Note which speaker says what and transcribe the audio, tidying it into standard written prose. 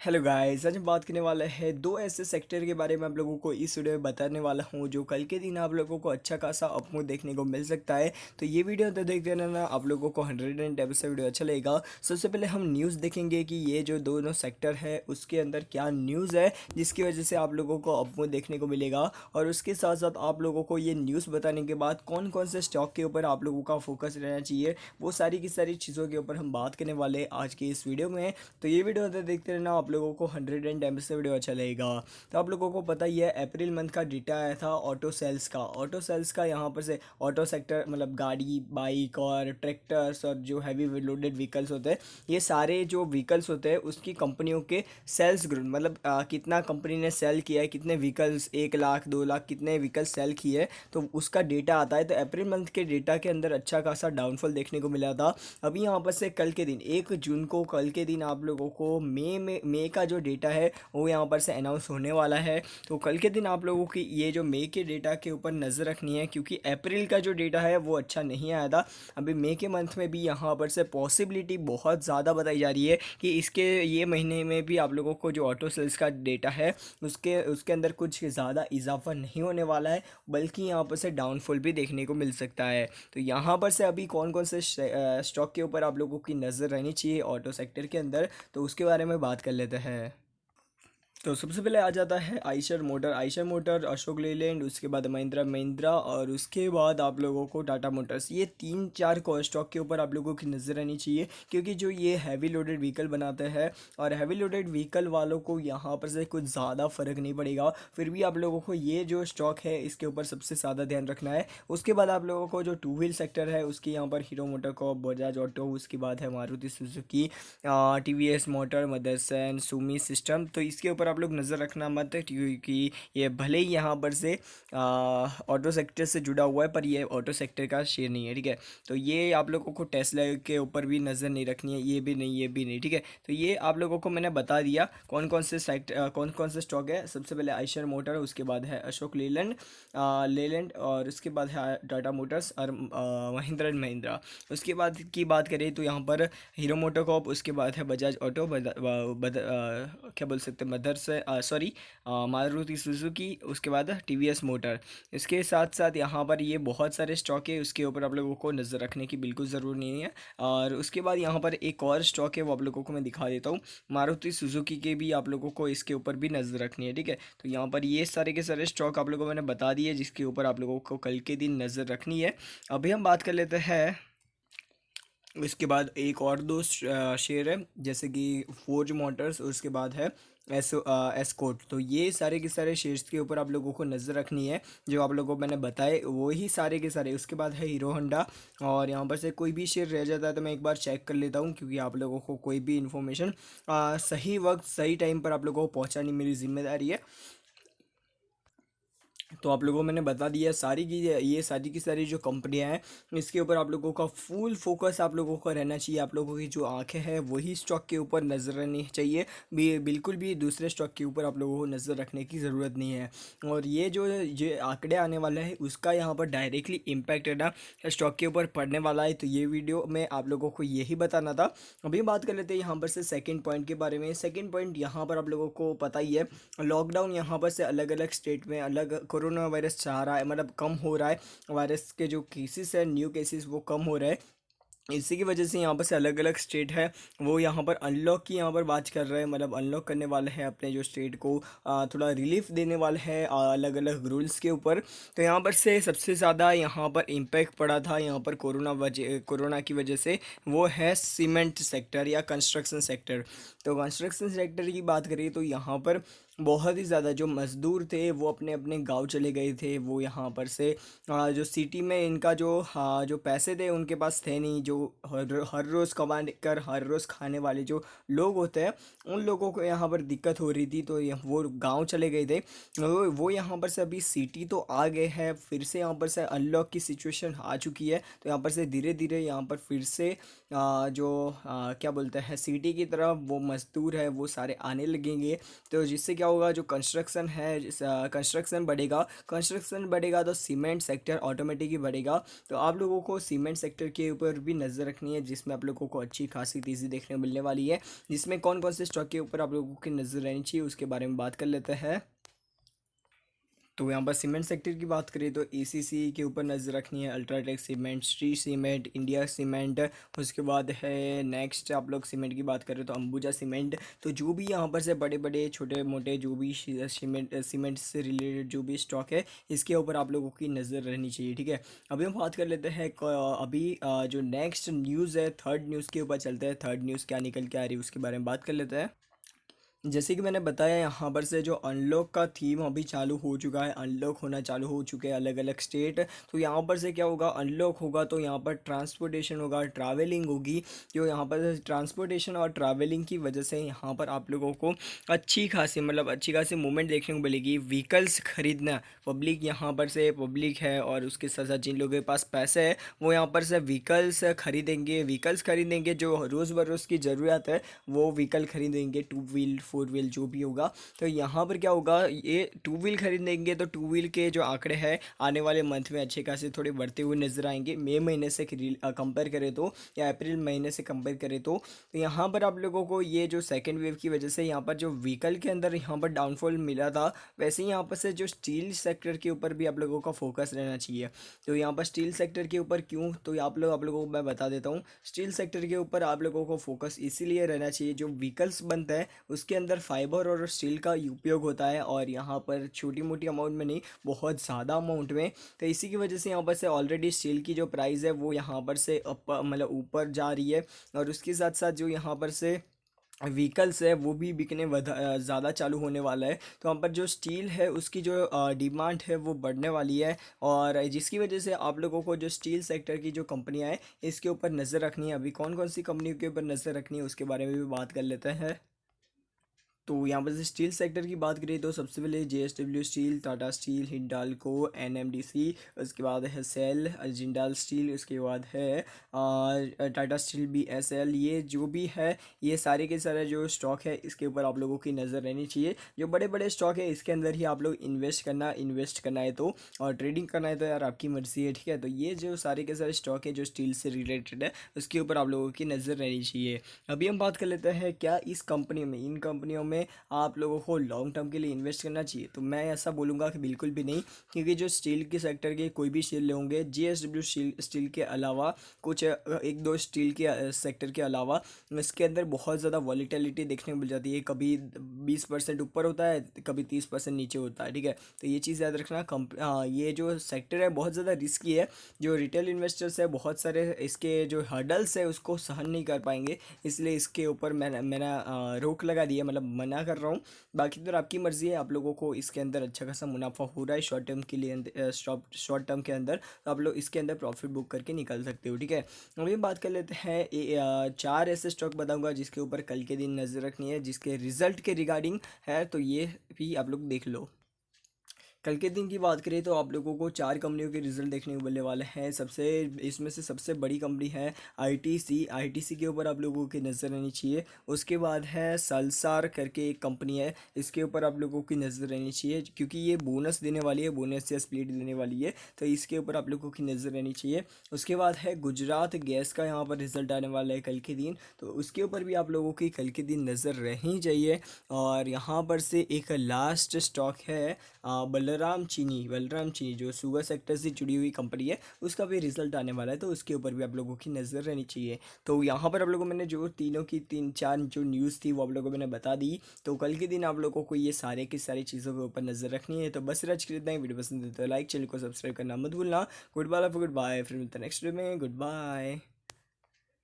Speaker 1: Hello guys, आज हम बात करने वाले हैं दो ऐसे सेक्टर के बारे में आप लोगों को इस वीडियो में बताने वाला हूं जो कल के दिन आप लोगों को अच्छा खासा अपमूव देखने को मिल सकता है। तो ये वीडियो तो देखते रहना, आप लोगों को 110 से वीडियो अच्छा लगेगा। सबसे पहले हम न्यूज़ देखेंगे कि ये जो दोनों सेक्टर है उसके अंदर क्या न्यूज़ है जिसकी वजह से आप लोगों को अपमूव देखने को मिलेगा। और उसके साथ साथ आप लोगों को ये न्यूज़ बताने के बाद कौन कौन से स्टॉक के ऊपर आप लोगों का फोकस रहना चाहिए, वो सारी की सारी चीज़ों के ऊपर हम बात करने वाले हैं आज की इस वीडियो में। तो ये वीडियो अंदर देखते रहना, आप लोगों को 110 से वीडियो अच्छा लगेगा। तो आप लोगों को पता ही है अप्रैल मंथ का डेटा आया था ऑटो सेल्स का यहाँ पर से ऑटो सेक्टर मतलब गाड़ी बाइक और ट्रैक्टर्स और जो हैवी लोडेड व्हीकल्स होते हैं, ये सारे जो व्हीकल्स होते हैं उसकी कंपनियों के सेल्स ग्रोथ मतलब कितना कंपनी ने सेल किया है, कितने व्हीकल्स 1 लाख 2 लाख कितने व्हीकल्स सेल किए, तो उसका डेटा आता है। तो अप्रैल मंथ के डेटा के अंदर अच्छा खासा डाउनफॉल देखने को मिला था। अभी यहाँ पर से कल के दिन 1 जून को कल के दिन आप लोगों को मई का जो डेटा है वो यहाँ पर से अनाउंस होने वाला है। तो कल के दिन आप लोगों की ये जो मई के डेटा के ऊपर नज़र रखनी है, क्योंकि अप्रैल का जो डेटा है वो अच्छा नहीं आया था। अभी मई के मंथ में भी यहाँ पर से पॉसिबिलिटी बहुत ज़्यादा बताई जा रही है कि इसके ये महीने में भी आप लोगों को जो ऑटो सेल्स का डेटा है उसके उसके अंदर कुछ ज़्यादा इजाफा नहीं होने वाला है, बल्कि यहाँ पर से डाउनफॉल भी देखने को मिल सकता है। तो यहाँ पर से अभी कौन कौन से स्टॉक के ऊपर आप लोगों की नज़र रहनी चाहिए ऑटो सेक्टर के अंदर, तो उसके बारे में बात कर लेते हैं। तो सबसे पहले आ जाता है आइशर मोटर, अशोक लेलैंड, उसके बाद महिंद्रा महिंद्रा और उसके बाद आप लोगों को टाटा मोटर्स। ये 3 4 को स्टॉक के ऊपर आप लोगों की नज़र रहनी चाहिए, क्योंकि जो ये हैवी लोडेड व्हीकल बनाते हैं और हैवी लोडेड व्हीकल वालों को यहाँ पर से कुछ ज़्यादा फर्क नहीं पड़ेगा। फिर भी आप लोगों को ये जो स्टॉक है इसके ऊपर सबसे ज़्यादा ध्यान रखना है। उसके बाद आप लोगों को जो टू व्हील सेक्टर है उसकी यहाँ पर हीरो मोटर को, बजाज ऑटो, उसके बाद है Maruti Suzuki, TVS motor, Motherson, Sumi system. तो इसके ऊपर आप लोग नज़र रखना मत, क्योंकि ये भले ही यहाँ पर से ऑटो सेक्टर से जुड़ा हुआ है पर ये ऑटो सेक्टर का शेयर नहीं है, ठीक है। तो ये आप लोगों को टेस्ला के ऊपर भी नज़र नहीं रखनी है, ये भी नहीं ये भी नहीं, ठीक है। तो ये आप लोगों को मैंने बता दिया कौन कौन से स्टॉक है। सबसे पहले आइशर मोटर, उसके बाद है अशोक लेलैंड और उसके बाद है टाटा मोटर्स और महिंद्रा एंड महिंद्रा। उसके बाद की बात करें तो यहाँ पर हीरो मोटोकॉप, उसके बाद है बजाज ऑटो, क्या बोल सकते हैं मदर से सॉरी मारुति सुजुकी, उसके बाद टीवीएस मोटर। इसके साथ साथ यहाँ पर ये बहुत सारे स्टॉक है, उसके ऊपर आप लोगों को नज़र रखने की बिल्कुल ज़रूर नहीं है। और उसके बाद यहाँ पर एक और स्टॉक है, वो आप लोगों को मैं दिखा देता हूँ। मारुति सुजुकी के भी आप लोगों को इसके ऊपर भी नज़र रखनी है, ठीक है। तो यहाँ पर ये सारे के सारे स्टॉक आप लोगों को मैंने बता दिए जिसके ऊपर आप लोगों को कल के दिन नज़र रखनी है। अभी हम बात कर लेते हैं इसके बाद एक और दो शेयर है, जैसे कि फोर्ज मोटर्स, उसके बाद है एस्कॉर्ट। तो ये सारे के सारे शेयर्स के ऊपर आप लोगों को नज़र रखनी है, जो आप लोगों को मैंने बताए वही सारे के सारे। उसके बाद है हीरो होंडा, और यहाँ पर से कोई भी शेयर रह जाता है तो मैं एक बार चेक कर लेता हूँ, क्योंकि आप लोगों को कोई भी इन्फॉर्मेशन सही वक्त सही टाइम पर आप लोगों को पहुँचानी मेरी जिम्मेदारी है। तो आप लोगों को मैंने बता दिया सारी की ये सारी की सारी जो कंपनियां हैं इसके ऊपर आप लोगों का फुल फोकस आप लोगों का रहना चाहिए। आप लोगों की जो आंखें हैं वही स्टॉक के ऊपर नज़र रहनी चाहिए, बिल्कुल भी दूसरे स्टॉक के ऊपर आप लोगों को नज़र रखने की ज़रूरत नहीं है। और ये आंकड़े आने वाले हैं उसका यहाँ पर डायरेक्टली इम्पैक्ट है ना स्टॉक के ऊपर पड़ने वाला है। तो ये वीडियो में आप लोगों को यही बताना था। अभी बात कर लेते हैं यहाँ पर से सेकेंड पॉइंट के बारे में। सेकेंड पॉइंट यहाँ पर आप लोगों को पता ही है, लॉकडाउन यहाँ पर से अलग अलग स्टेट में अलग कोरोना वायरस चाह रहा है, मतलब कम हो रहा है। वायरस के जो केसेस है, न्यू केसेस वो कम हो रहे हैं। इसी की वजह से यहाँ पर से अलग अलग स्टेट है वो यहाँ पर अनलॉक की यहाँ पर बात कर रहे हैं, मतलब अनलॉक करने वाले हैं अपने जो स्टेट को, थोड़ा रिलीफ देने वाले हैं अलग अलग रूल्स के ऊपर। तो यहाँ पर से सबसे ज़्यादा यहाँ पर इम्पैक्ट पड़ा था यहाँ पर कोरोना की वजह से, वो है सीमेंट सेक्टर या कंस्ट्रक्शन सेक्टर। तो कंस्ट्रक्शन सेक्टर की बात करें तो यहाँ पर बहुत ही ज़्यादा जो मज़दूर थे वो अपने अपने गांव चले गए थे। वो यहाँ पर से जो सिटी में इनका जो पैसे थे उनके पास थे नहीं, जो हर रोज़ कमा कर हर रोज़ खाने वाले जो लोग होते हैं उन लोगों को यहाँ पर दिक्कत हो रही थी। तो वो गांव चले गए थे। वो यहाँ पर से अभी सिटी तो आ गए हैं, फिर से यहाँ पर से अनलॉक की सिचुएशन आ चुकी है। तो यहाँ पर से धीरे धीरे यहाँ पर फिर से क्या बोलते हैं सिटी की तरफ वो मज़दूर है वो सारे आने लगेंगे। तो जिससे क्या क्या होगा, जो कंस्ट्रक्शन है, कंस्ट्रक्शन बढ़ेगा तो सीमेंट सेक्टर ऑटोमेटिक ही बढ़ेगा। तो आप लोगों को सीमेंट सेक्टर के ऊपर भी नज़र रखनी है, जिसमें आप लोगों को अच्छी खासी तेज़ी देखने को मिलने वाली है। जिसमें कौन कौन से स्टॉक के ऊपर आप लोगों की नज़र रहनी चाहिए उसके बारे में बात कर लेते हैं। तो यहाँ पर सीमेंट सेक्टर की बात करें तो एसीसी के ऊपर नज़र रखनी है, UltraTech cement, Shri cement, India cement. उसके बाद है नेक्स्ट आप लोग सीमेंट की बात करें तो अंबुजा सीमेंट। तो जो भी यहाँ पर से बड़े बड़े छोटे मोटे जो भी सीमेंट से रिलेटेड जो भी स्टॉक है, इसके ऊपर आप लोगों की नज़र रहनी चाहिए, ठीक है। अभी हम बात कर लेते हैं अभी जो नेक्स्ट न्यूज़ है, थर्ड न्यूज़ के ऊपर चलते हैं। थर्ड न्यूज़ क्या निकल के आ रही है उसके बारे में बात कर लेते हैं। जैसे कि मैंने बताया, यहाँ पर से जो अनलॉक का थीम अभी चालू हो चुका है, अनलॉक होना चालू हो चुके हैं अलग अलग स्टेट। तो यहाँ पर से क्या होगा, अनलॉक होगा तो यहाँ पर ट्रांसपोर्टेशन होगा, ट्रैवलिंग होगी। जो यहाँ पर ट्रांसपोर्टेशन और ट्रैवलिंग की वजह से यहाँ पर आप लोगों को अच्छी खासी मूवमेंट देखने को मिलेगी। व्हीकल्स खरीदना, पब्लिक यहाँ पर से पब्लिक है और उसके साथ साथ जिन लोगों के पास पैसे है वो यहाँ पर से व्हीकल्स खरीदेंगे जो रोज़ बरोज़ की ज़रूरत है, वो व्हीकल खरीदेंगे, टू व्हील फोर व्हील जो भी होगा। तो यहाँ पर क्या होगा, ये टू व्हील खरीदेंगे तो टू व्हील के जो आंकड़े हैं आने वाले मंथ में अच्छे खासे थोड़े बढ़ते हुए नजर आएंगे। मई महीने से कंपेयर करें तो, या अप्रैल महीने से कंपेयर करें तो यहाँ पर आप लोगों को ये जो सेकेंड वेव की वजह से यहाँ पर जो व्हीकल के अंदर यहाँ पर डाउनफॉल मिला था, वैसे ही यहाँ पर से जो स्टील सेक्टर के ऊपर भी आप लोगों का फोकस रहना चाहिए। तो यहाँ पर स्टील सेक्टर के ऊपर क्यों, तो आप लोगों को मैं बता देता हूँ। स्टील सेक्टर के ऊपर आप लोगों को फोकस इसीलिए रहना चाहिए, जो व्हीकल्स बनता है उसके अंदर फाइबर और स्टील का उपयोग होता है, और यहाँ पर छोटी मोटी अमाउंट में नहीं, बहुत ज़्यादा अमाउंट में। तो इसी की वजह से यहाँ पर से ऑलरेडी स्टील की जो प्राइस है वो यहाँ पर से मतलब ऊपर जा रही है। और उसके साथ साथ जो यहाँ पर से व्हीकल्स है वो भी बिकने ज़्यादा चालू होने वाला है। तो वहाँ पर जो स्टील है उसकी जो डिमांड है वो बढ़ने वाली है, और जिसकी वजह से आप लोगों को जो स्टील सेक्टर की जो कंपनियां हैं इसके ऊपर नज़र रखनी है। अभी कौन कौन सी कंपनियों के ऊपर नज़र रखनी है उसके बारे में भी बात कर लेते हैं। तो यहाँ पर से स्टील सेक्टर की बात करें तो सबसे पहले JSW steel, Tata steel, Hindalco, NMDC, उसके बाद है सेल, जिंदाल स्टील, उसके बाद है टाटा स्टील बीएसएल। ये जो भी है ये सारे के सारे जो स्टॉक है इसके ऊपर आप लोगों की नज़र रहनी चाहिए। जो बड़े बड़े स्टॉक है इसके अंदर ही आप लोग इन्वेस्ट करना है तो, और ट्रेडिंग करना है तो यार आपकी मर्ज़ी है, ठीक है। तो ये जो सारे के सारे स्टॉक है जो स्टील से रिलेटेड है उसके ऊपर आप लोगों की नज़र रहनी चाहिए। अभी हम बात कर लेते हैं क्या इन कंपनियों में आप लोगों को लॉन्ग टर्म के लिए इन्वेस्ट करना चाहिए। तो मैं ऐसा बोलूँगा कि बिल्कुल भी नहीं, क्योंकि जो स्टील के सेक्टर के कोई भी स्टील होंगे, जेएसडब्ल्यू स्टील के अलावा कुछ एक दो स्टील के सेक्टर के अलावा इसके अंदर बहुत ज़्यादा वॉलीटिलिटी देखने को मिल जाती है। कभी 20% ऊपर होता है, कभी 30% नीचे होता है, ठीक है। तो ये चीज़ याद रखना। ये जो सेक्टर है बहुत ज़्यादा रिस्की है। जो रिटेल इन्वेस्टर्स है बहुत सारे इसके जो हर्डल्स है उसको सहन नहीं कर पाएंगे, इसलिए इसके ऊपर मैंने रोक लगा दी है, मतलब मना कर रहा हूँ। बाकी तो आपकी मर्ज़ी है, आप लोगों को इसके अंदर अच्छा खासा मुनाफा हो रहा है शॉर्ट टर्म के लिए, शॉर्ट टर्म के अंदर, तो आप लोग इसके अंदर प्रॉफिट बुक करके निकल सकते हो, ठीक है। अभी बात कर लेते हैं चार ऐसे स्टॉक बताऊंगा जिसके ऊपर कल के दिन नज़र रखनी है, जिसके रिजल्ट के रिगार्डिंग है, तो ये भी आप लोग देख लो। कल के दिन की बात करें तो आप लोगों को चार कंपनियों के रिजल्ट देखने को मिलने वाले हैं। इसमें से सबसे बड़ी कंपनी है आईटीसी के ऊपर आप लोगों की नज़र रहनी चाहिए। उसके बाद है सलसार करके एक कंपनी है, इसके ऊपर आप लोगों की नज़र रहनी चाहिए, क्योंकि ये बोनस देने वाली है, बोनस या स्प्लिट देने वाली है, तो इसके ऊपर आप लोगों की नज़र रहनी चाहिए। उसके बाद है गुजरात गैस का, यहाँ पर रिजल्ट आने वाला है कल के दिन, तो उसके ऊपर भी आप लोगों की कल के दिन नज़र रहनी चाहिए। और यहाँ पर से एक लास्ट स्टॉक है बलराम चीनी जो शुगर सेक्टर से जुड़ी हुई कंपनी है, उसका भी रिजल्ट आने वाला है, तो उसके ऊपर भी आप लोगों की नज़र रहनी चाहिए। तो यहाँ पर आप लोगों मैंने जो तीन चार जो न्यूज़ थी वो आप लोगों को मैंने बता दी। तो कल के दिन आप लोगों को ये सारे की सारी चीज़ों के ऊपर नज़र रखनी है। तो बस आज के लिए इतना ही। वीडियो पसंद है तो लाइक, चैनल को सब्सक्राइब करना मत भूलना। गुड बाय, फिर मिलते हैं नेक्स्ट वीडियो में। Good bye.